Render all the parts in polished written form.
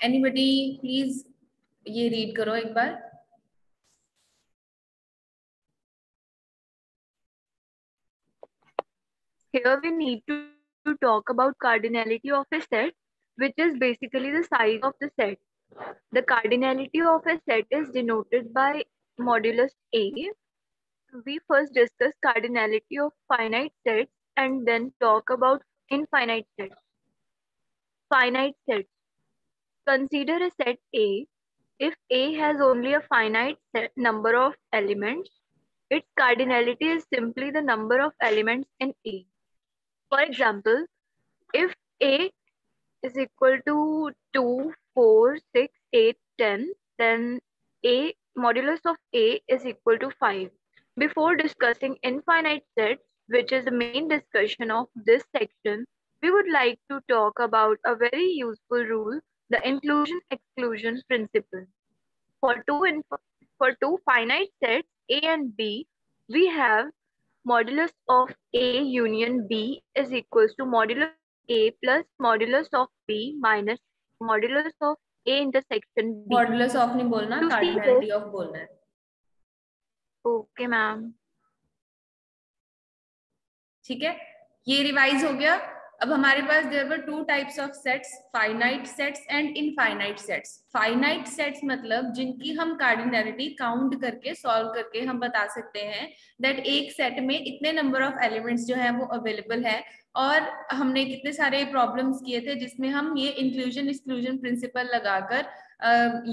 Anybody please ये read करो एक बार. Here we need to talk about cardinality of a set, which is basically the size of the set. The cardinality of a set is denoted by modulus A. We first discuss cardinality of finite sets and then talk about infinite sets. Finite sets. Consider a set A. If A has only a finite number of elements, its cardinality is simply the number of elements in A. For example, if A is equal to 2, 4, 6, 8, 10, then A modulus of A is equal to 5. Before discussing infinite sets, which is the main discussion of this section, we would like to talk about a very useful rule, the inclusion-exclusion principle. For two finite sets A and B, we have modulus of A union B is equals to modulus A plus modulus of B minus modulus of A intersection B. Modulus of नहीं बोलना, To see cardinality this, of बोलना है. okay ma'am. ठीक है, ये revise हो गया. अब हमारे पास there were two types of sets, finite sets and infinite sets. Finite sets मतलब जिनकी हम कार्डिनैलिटी काउंट करके सॉल्व करके हम बता सकते हैं दैट एक सेट में इतने नंबर ऑफ एलिमेंट्स जो है वो अवेलेबल है. और हमने कितने सारे प्रॉब्लम्स किए थे जिसमें हम ये इंक्लूजन एक्सक्लूजन प्रिंसिपल लगाकर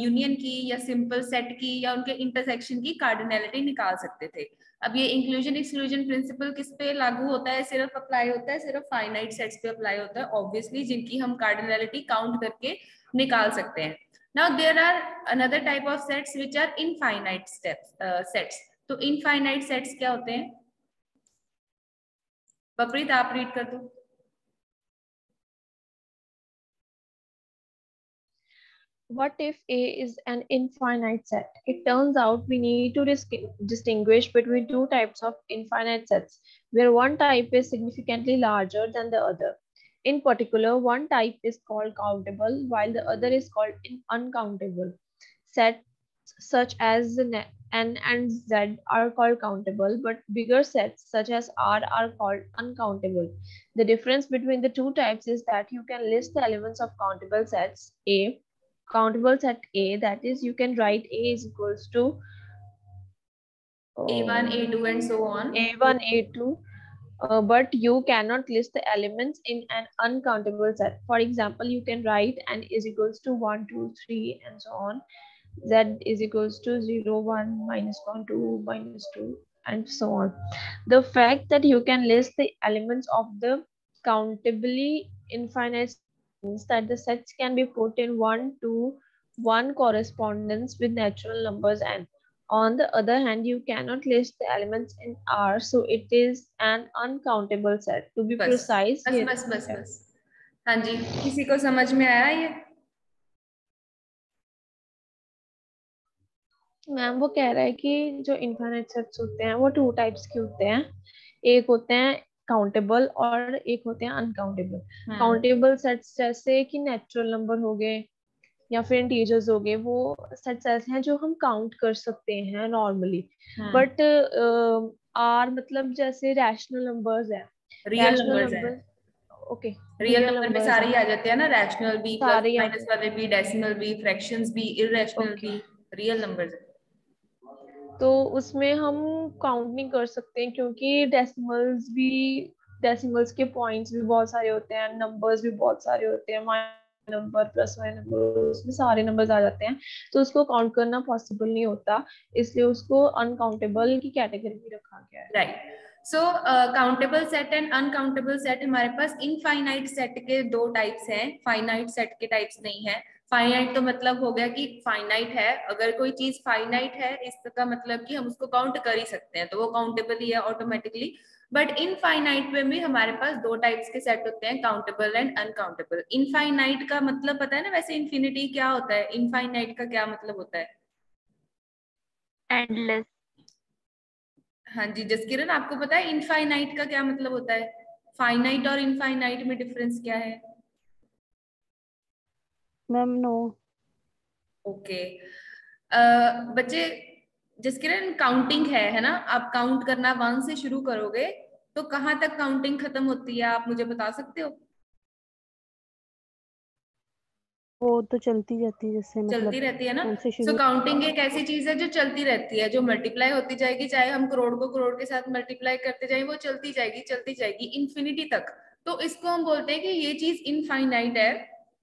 यूनियन की या सिंपल सेट की या उनके इंटरसेक्शन की कार्डिनैलिटी निकाल सकते थे. अब ये इंक्लूजन एक्सक्लूजन प्रिंसिपल किस पे लागू होता है, सिर्फ अप्लाई होता है, सिर्फ फाइनाइट सेट्स पे अप्लाई होता है ऑब्वियसली, जिनकी हम कार्डिनैलिटी काउंट करके निकाल सकते हैं. Now there are another type of sets which are infinite sets. तो इनफाइनाइट सेट्स क्या होते हैं? बपरीत आप रीड कर दो. What if A is an infinite set? It turns out we need to distinguish between two types of infinite sets, where one type is significantly larger than the other. In particular, one type is called countable, while the other is called uncountable. Sets such as N and Z are called countable, but bigger sets such as R are called uncountable. The difference between the two types is that you can list the elements of countable sets A. Countable set A, that is, you can write A is equals to A1, A2 and so on. A1, A2, but you cannot list the elements in an uncountable set. For example, you can write N is equals to 1, 2, 3 and so on. Z is equals to 0, 1, minus 1, 2, minus 2 and so on. The fact that you can list the elements of the countably infinite means that the sets can be put in 1-to-1 correspondence with natural numbers n. On the other hand, you cannot list the elements in R, so it is an uncountable set. To be precise, बस. हाँ जी, किसी को समझ में आया ये? Ma'am वो कह रहा है कि जो इनफाइनाइट सेट्स होते हैं वो टू टाइप्स के होते हैं. एक होते हैं काउंटेबल और एक होते हैं अनकाउंटेबल. काउंटेबल सेट्स जैसे कि नेचुरल नंबर हो गए या फिर इंटीजर्स हो गए, वो सेट्स ऐसे हैं जो हम काउंट कर सकते हैं नॉर्मली. बट आर मतलब जैसे रैशनल नंबर्स है, real numbers. Okay, real number में सारे ही आ जाते हैं ना, रैशनल भी, प्लस सारे माइनस वाले भी, डेसिमल भी, फ्रैक्शंस भी, इररेशनल भी, रियल नंबर्स. तो उसमें हम काउंट नहीं कर सकते क्योंकि डेसिमल्स के पॉइंट्स भी बहुत सारे होते हैं, नंबर्स भी बहुत सारे होते हैं, नंबर प्लस वाई नंबर, उसमें सारे नंबर्स आ जाते हैं, तो उसको काउंट करना पॉसिबल नहीं होता, इसलिए उसको अनकाउंटेबल की कैटेगरी में रखा गया है. Right. So countable set and uncountable set हमारे पास इनफाइनाइट सेट के दो टाइप्स हैं, फाइनाइट सेट के टाइप्स नहीं है. फाइनाइट तो मतलब हो गया कि फाइनाइट है, अगर कोई चीज फाइनाइट है इसका मतलब कि हम उसको काउंट कर ही सकते हैं, तो वो काउंटेबल ही है ऑटोमेटिकली. बट इनफाइनाइट में भी हमारे पास दो टाइप्स के सेट होते हैं, काउंटेबल एंड अनकाउंटेबल. इनफाइनाइट का मतलब पता है ना वैसे इन्फिनिटी क्या होता है? इनफाइनाइट का क्या मतलब होता है? एंडलेस. हाँ जी जसकिरण, आपको पता है इनफाइनाइट का क्या मतलब होता है? फाइनाइट और इनफाइनाइट में डिफरेंस क्या है? Ma'am no. ओके बच्चे, जिसके ना काउंटिंग है ना, आप काउंट करना 1 से शुरू करोगे तो कहाँ तक काउंटिंग खत्म होती है आप मुझे बता सकते हो? वो तो चलती जाती है, जैसे चलती मतलब रहती है ना। उनसे सो शुरू। काउंटिंग एक ऐसी चीज है जो चलती रहती है, जो मल्टीप्लाई होती जाएगी, चाहे हम करोड़ को करोड़ के साथ मल्टीप्लाई करते जाएं, वो चलती जाएगी इन्फिनिटी तक। तो इसको हम बोलते हैं कि ये चीज इनफाइनाइट है,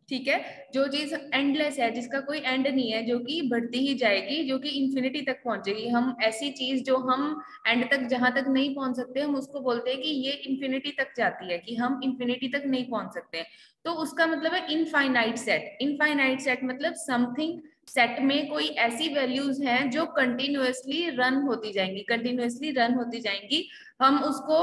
ठीक है। जो चीज एंडलेस है, जिसका कोई एंड नहीं है, जो कि बढ़ती ही जाएगी, जो कि इन्फिनिटी तक पहुंचेगी, हम ऐसी चीज जो हम एंड तक जहां तक नहीं पहुंच सकते, हम उसको बोलते हैं कि ये इन्फिनिटी तक जाती है, कि हम इन्फिनिटी तक नहीं पहुंच सकते। तो उसका मतलब है इनफाइनाइट सेट। इनफाइनाइट सेट मतलब समथिंग, सेट में कोई ऐसी वैल्यूज हैं जो कंटिन्यूअसली रन होती जाएंगी, कंटिन्यूअसली रन होती जाएंगी। हम उसको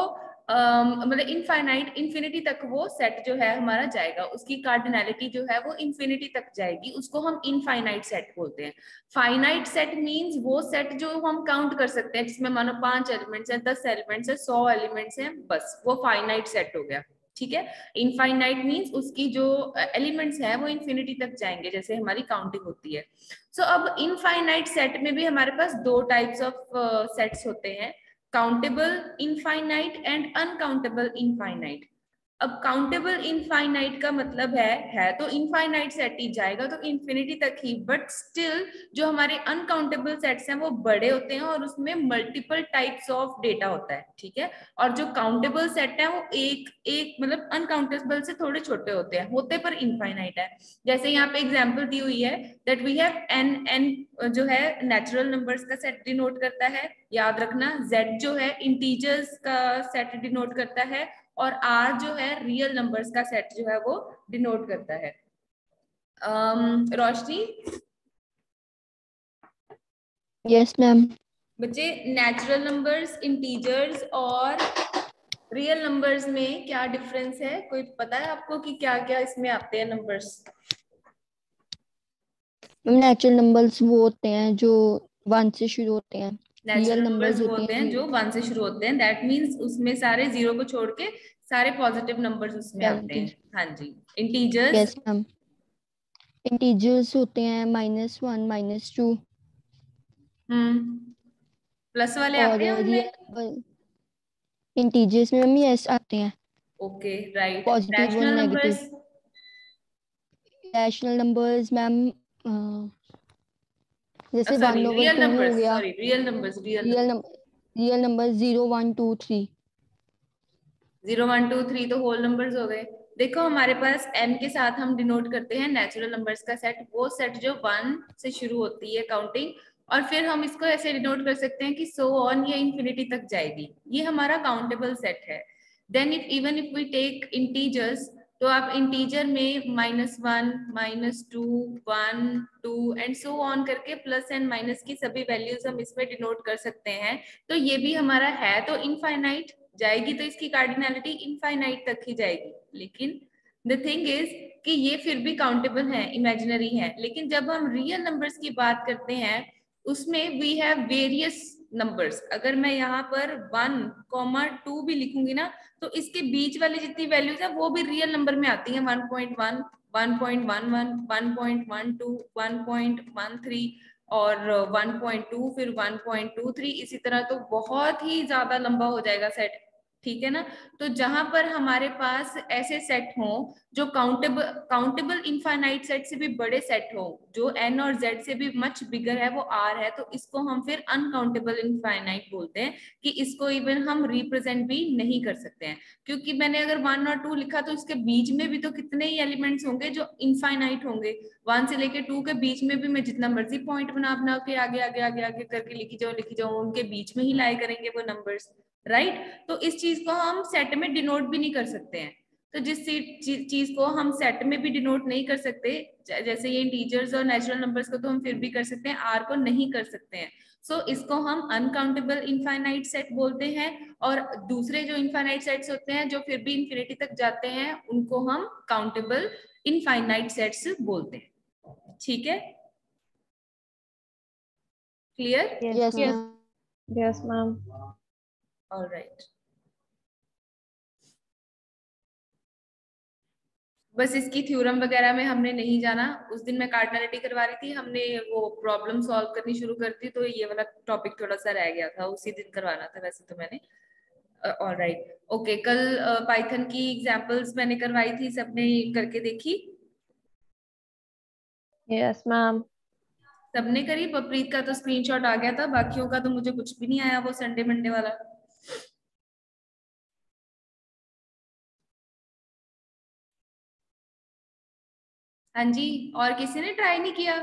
मतलब इनफाइनाइट, इन्फिनिटी तक वो सेट जो है हमारा जाएगा, उसकी कार्डिनैलिटी जो है वो इन्फिनिटी तक जाएगी, उसको हम इनफाइनाइट सेट बोलते हैं। फाइनाइट सेट मींस वो सेट जो हम काउंट कर सकते हैं, जिसमें मानो 5 एलिमेंट्स हैं, 10 एलिमेंट्स हैं, 100 एलिमेंट्स हैं, बस वो फाइनाइट सेट हो गया, ठीक है। इनफाइनाइट मींस उसकी जो एलिमेंट्स है वो इन्फिनिटी तक जाएंगे, जैसे हमारी काउंटिंग होती है। सो अब इनफाइनाइट सेट में भी हमारे पास 2 टाइप्स ऑफ सेट्स होते हैं, countable infinite and uncountable infinite. अब काउंटेबल इनफाइनाइट का मतलब है तो इनफाइनाइट सेट ही जाएगा तो इन्फिनिटी तक ही, बट स्टिल जो हमारे अनकाउंटेबल सेट्स हैं वो बड़े होते हैं और उसमें मल्टीपल टाइप्स ऑफ डेटा होता है, ठीक है। और जो काउंटेबल सेट है वो एक एक मतलब अनकाउंटेबल से थोड़े छोटे होते हैं, होते पर इनफाइनाइट है। जैसे यहाँ पे एग्जांपल दी हुई है that we have N, N जो है नेचुरल नंबर्स का सेट डिनोट करता है, याद रखना। जेड जो है इंटीजर्स का सेट डिनोट करता है, और आर जो है रियल नंबर्स का सेट जो है वो डिनोट करता है। रोशनी, यस मैम। बच्चे नेचुरल नंबर्स, इंटीजर्स और रियल नंबर्स में क्या डिफरेंस है, कोई पता है आपको कि क्या क्या इसमें आते हैं नंबर्स? नेचुरल नंबर्स वो होते हैं जो 1 से शुरू होते हैं, रियल नेचुरल नंबर्स नंबर्स वो होते होते हैं हैं जो 1 से शुरू होते हैं, दैट मीन्स उसमें सारे जीरो को छोड़ के सारे पॉजिटिव नंबर्स उसमें आते हैं। हाँ जी। Integers, yes ma'am. इंटीजर्स होते हैं -1 -2 प्लस वाले और आते हैं उनमें? रियल इंटीजर्स में मम्मी यस आते हैं, ओके राइट। पॉजिटिव और rational negative. Numbers? Rational numbers ma'am जैसे सॉरी 1/2 रियल हो नंबर्स, गया। Sorry real numbers, real real number 0 1 2 3। 0 1 2 3 तो होल नंबर्स हो गए। देखो हमारे पास n के साथ हम डिनोट करते हैं नेचुरल नंबर्स का सेट, वो सेट जो 1 से शुरू होती है काउंटिंग, और फिर हम इसको ऐसे डिनोट कर सकते हैं कि सो ऑन, ये इन्फिनिटी तक जाएगी, ये हमारा काउंटेबल सेट है। Then if even if we take integers, तो आप इंटीजर में -1 -2 1 2 एंड सो ऑन करके प्लस एंड माइनस की सभी वैल्यूज हम इसमें डिनोट कर सकते हैं। तो ये भी हमारा है तो इनफाइनाइट जाएगी, तो इसकी कार्डिनैलिटी इनफाइनाइट तक ही जाएगी। लेकिन द थिंग इज कि ये फिर भी काउंटेबल है, इमेजिनरी है। लेकिन जब हम रियल नंबर्स की बात करते हैं उसमें वी हैव वेरियस नंबर्स। अगर मैं यहाँ पर 1, 2 भी लिखूंगी ना, तो इसके बीच वाली जितनी वैल्यूज है वो भी रियल नंबर में आती है। 1.1, 1.11, 1.12, 1.13 और 1.2, फिर 1.23, इसी तरह तो बहुत ही ज्यादा लंबा हो जाएगा सेट, ठीक है ना। तो जहां पर हमारे पास ऐसे सेट हों जो काउंटेबल काउंटेबल इनफाइनाइट सेट से भी बड़े सेट हो, जो n और z से भी मच बिगर है, वो r है, तो इसको हम फिर अनकाउंटेबल इनफाइनाइट बोलते हैं, कि इसको इवन हम रिप्रेजेंट भी नहीं कर सकते हैं। क्योंकि मैंने अगर 1 और 2 लिखा तो इसके बीच में भी तो कितने ही एलिमेंट्स होंगे जो इनफाइनाइट होंगे। 1 से लेके 2 के बीच में भी मैं जितना मर्जी पॉइंट बना बना के आगे आगे आगे आगे करके लिखी जाऊं, उनके बीच में ही लाए करेंगे वो नंबर्स, राइट। तो इस चीज को हम सेट में डिनोट भी नहीं कर सकते हैं। तो जिस चीज को हम सेट में भी डिनोट नहीं कर सकते, जैसे ये इंटीजर्स और नेचुरल नंबर्स को तो हम फिर भी कर सकते हैं, आर को नहीं कर सकते हैं। सो इसको हम अनकाउंटेबल इनफाइनाइट सेट बोलते हैं। और दूसरे जो इनफाइनाइट सेट्स होते हैं जो फिर भी इन्फिनिटी तक जाते हैं, उनको हम काउंटेबल इनफाइनाइट सेट्स बोलते हैं, ठीक है। Clear? Yes Yes, ma'am. yes, ma'am. Alright. बस इसकी थ्योरम वगैरह में हमने नहीं जाना। उस दिन मैं कार्डिनलिटी करवा रही थी, हमने वो प्रॉब्लम सॉल्व करनी शुरू कर दी, तो ये वाला टॉपिक थोड़ा सा रह गया था, उसी दिन करवाना था वैसे तो मैंने। Alright, okay. कल पाइथन की एग्जांपल्स मैंने करवाई थी, सबने करके देखी? Yes ma'am. सबने करी? बपरीत का तो स्क्रीनशॉट आ गया था, बाकियों का तो मुझे कुछ भी नहीं आया, वो संडे मंडे वाला। हाँ जी, और किसी ने ट्राई नहीं किया?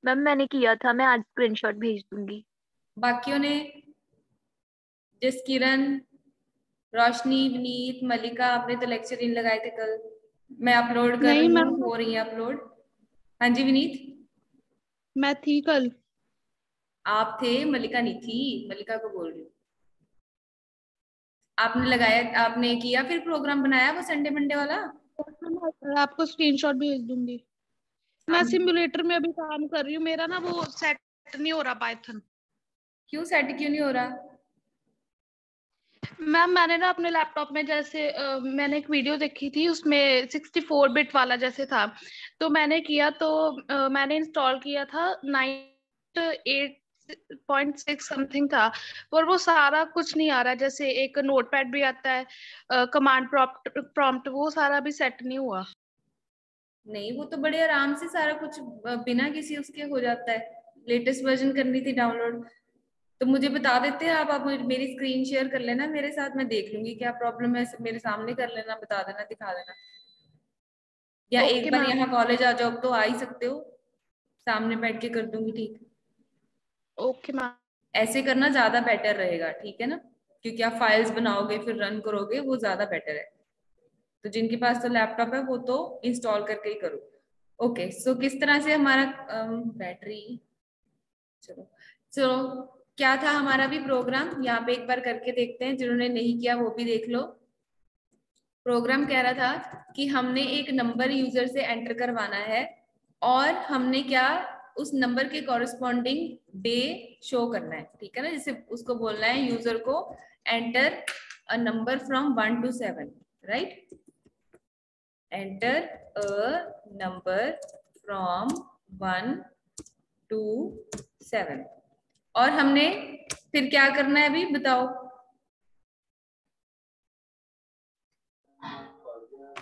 मैम मैंने किया था, मैं आज स्क्रीनशॉट भेज दूंगी। बाकियों ने? जसकिरण, रोशनी, विनीत, मलिका, आपने तो लेक्चर इन लगाए थे कल। मैं अपलोड कर नहीं रही हूँ, मैम, हो रही है अपलोड। हाँ जी विनीत? मैं थी कल। आप थे, मलिका नहीं थी, मलिका को बोल रही हूँ। आपने लगाया, आपने किया फिर प्रोग्राम बनाया वो संडे मंडे वाला? मैं आपको स्क्रीनशॉट भेज दूंगी। मैं सिमुलेटर में अभी काम कर रही हूँ, मेरा ना वो सेट नहीं हो रहा पाइथन। क्यों सेट क्यों नहीं हो रहा? मैम मैंने ना अपने लैपटॉप में जैसे मैंने एक वीडियो देखी थी, उसमें 64 बिट वाला जैसे था, तो मैंने किया, तो मैंने इंस्टॉल किया था 8.6 समथिंग था, पर वो सारा कुछ नहीं आ रहा। जैसे एक नोटपैड भी आता है, कमांड प्रॉम्प्ट, वो सारा भी सेट नहीं हुआ। नहीं, वो तो बड़े आराम से सारा कुछ बिना किसी उसके हो जाता है। लेटेस्ट वर्जन करनी थी डाउनलोड, तो मुझे बता देते हैं आप मेरी स्क्रीन शेयर कर लेना मेरे साथ, मैं देख लूंगी क्या प्रॉब्लम है, मेरे सामने कर लेना, बता देना, दिखा देना। या एक ओके बार मैम। यहाँ कॉलेज आ जाओ, अब तो आ ही सकते हो, सामने बैठ के कर दूंगी, ठीक? Okay ma'am. ऐसे करना ज्यादा बेटर रहेगा, ठीक है ना? क्योंकि आप फाइल्स बनाओगे फिर रन करोगे, वो ज्यादा बेटर है। तो जिनके पास तो लैपटॉप है वो तो इंस्टॉल करके ही करो। ओके, सो किस तरह से हमारा बैटरी, चलो चलो, क्या था हमारा भी प्रोग्राम यहाँ पे एक बार करके देखते हैं, जिन्होंने नहीं किया वो भी देख लो। प्रोग्राम कह रहा था कि हमने एक नंबर यूजर से एंटर करवाना है, और हमने क्या, उस नंबर के कॉरेस्पॉन्डिंग डे शो करना है, ठीक है ना? जैसे उसको बोलना है यूजर को enter a number from 1 to 7, right? Enter a number from 1 to 7। और हमने फिर क्या करना है अभी बताओ?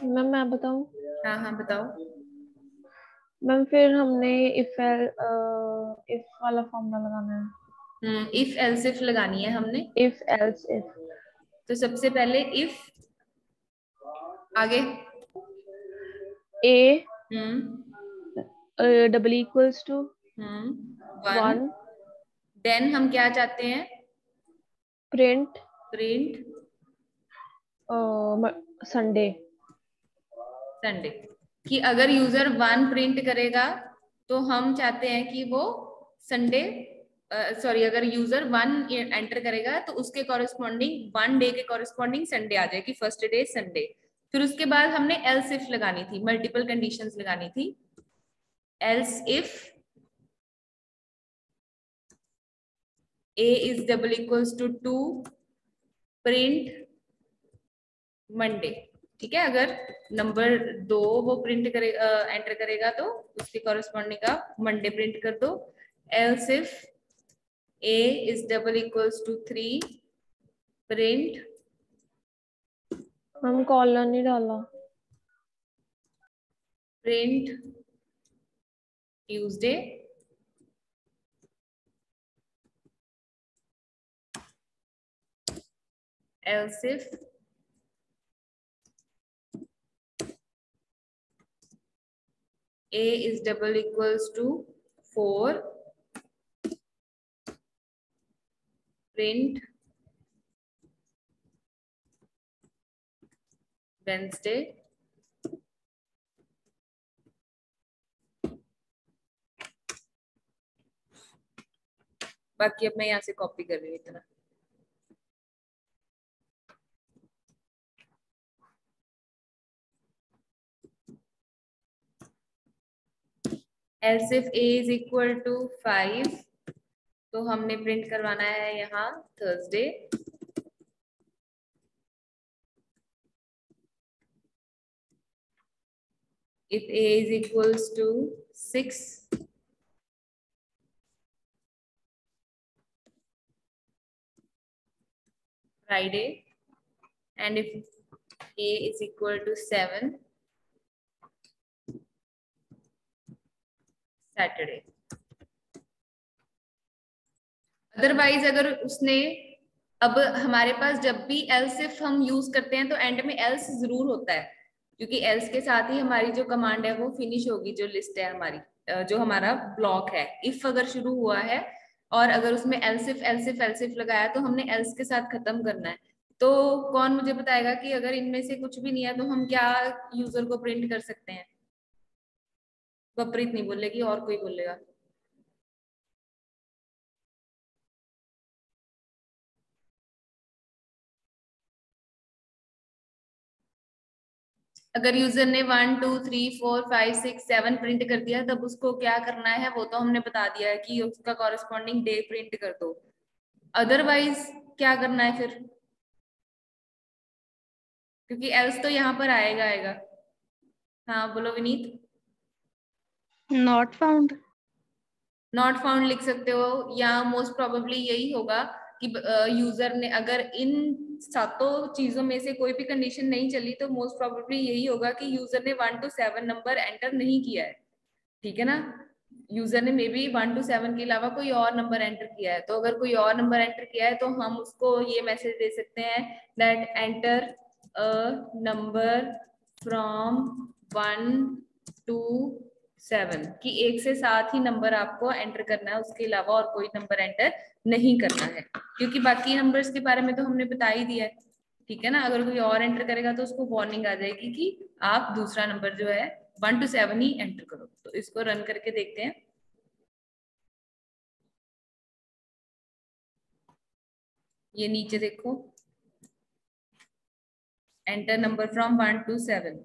मैम मैं बताऊं? हाँ हाँ बताओ। मैम फिर हमने इफ वाला फॉर्मूला लगाना इफ एल्स इफ लगानी है हमने। है, इफ एल्स इफ। तो सबसे पहले इफ, आगे a hmm double equals to one. 1, then हम क्या चाहते हैं? Print print Sunday. संडे। कि अगर यूजर 1 प्रिंट करेगा तो हम चाहते हैं कि वो संडे, सॉरी, अगर यूजर 1 एंटर करेगा तो उसके कॉरेस्पॉन्डिंग 1 डे के कॉरेस्पॉन्डिंग संडे आ जाएगी, फर्स्ट डे संडे। फिर उसके बाद हमने एल्स इफ लगानी थी, मल्टीपल कंडीशंस लगानी थी। Else if a is double equals to 2, print Monday. ठीक है, अगर नंबर 2 वो प्रिंट करे एंटर करेगा तो उसके कॉरेस्पॉन्डिंग का मंडे प्रिंट कर दो। Else if a is double equals to 3, print हम कॉलर नहीं डाला। Print Tuesday. else if a is double equals to 4, print Wednesday। बाकी अब मैं यहाँ से कॉपी कर रही हूँ इतना। else if a is equal to 5, तो हमने प्रिंट करवाना है यहाँ Thursday. if A is equals to 6, Friday, and if A is equal to 7, Saturday. Otherwise अगर उसने, अब हमारे पास जब भी एल्स इफ हम यूज करते हैं तो एंड में एल्स जरूर होता है, क्योंकि एल्स के साथ ही हमारी जो कमांड है वो फिनिश होगी, जो लिस्ट है हमारी, जो हमारा ब्लॉक है। इफ अगर शुरू हुआ है और अगर उसमें एल्सिफ एल्सिफ एल्सिफ लगाया तो हमने एल्स के साथ खत्म करना है। तो कौन मुझे बताएगा कि अगर इनमें से कुछ भी नहीं है तो हम क्या यूजर को प्रिंट कर सकते हैं? वप्रीत नहीं बोलेगी, और कोई बोलेगा? अगर यूजर ने 1 2 3 4 5 6 7 प्रिंट कर दिया तब उसको क्या करना है वो तो हमने बता दिया है कि उसका कॉरेस्पॉन्डिंग डे प्रिंट कर दो। अदरवाइज क्या करना है फिर? क्योंकि एल्स तो यहाँ पर आएगा आएगा। हाँ बोलो Vineet. Not found. Not found लिख सकते हो, या मोस्ट प्रोबेबली यही होगा कि यूजर ने अगर इन सातों चीजों में से कोई भी कंडीशन नहीं चली तो मोस्ट प्रोबेबली यही होगा कि यूजर ने 1 to 7 नंबर एंटर नहीं किया है। ठीक है ना, यूजर ने मे बी 1 to 7 के अलावा कोई और नंबर एंटर किया है। तो अगर कोई और नंबर एंटर किया है तो हम उसको ये मैसेज दे सकते हैं that enter a number from 1 to 7, कि 1 से 7 ही नंबर आपको एंटर करना है, उसके अलावा और कोई नंबर एंटर नहीं करना है, क्योंकि बाकी नंबर्स के बारे में तो हमने बता ही दिया है। ठीक है ना, अगर कोई और एंटर करेगा तो उसको वार्निंग आ जाएगी कि आप दूसरा नंबर जो है 1 to 7 ही एंटर करो। तो इसको रन करके देखते हैं। ये नीचे देखो, एंटर नंबर फ्रॉम 1 to 7,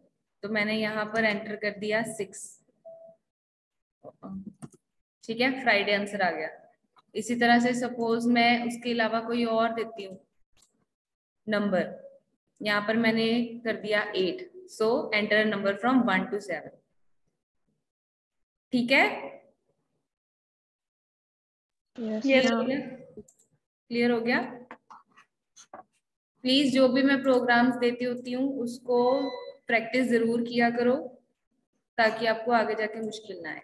तो मैंने यहाँ पर एंटर कर दिया 6। ठीक है, फ्राइडे आंसर आ गया। इसी तरह से सपोज मैं उसके अलावा कोई और देती हूँ नंबर, यहाँ पर मैंने कर दिया 8, सो एंटर नंबर फ्रॉम 1 to 7। ठीक है, क्लियर हो गया? क्लियर हो गया? प्लीज जो भी मैं प्रोग्राम्स देती होती हूँ उसको प्रैक्टिस जरूर किया करो ताकि आपको आगे जाके मुश्किल ना आए।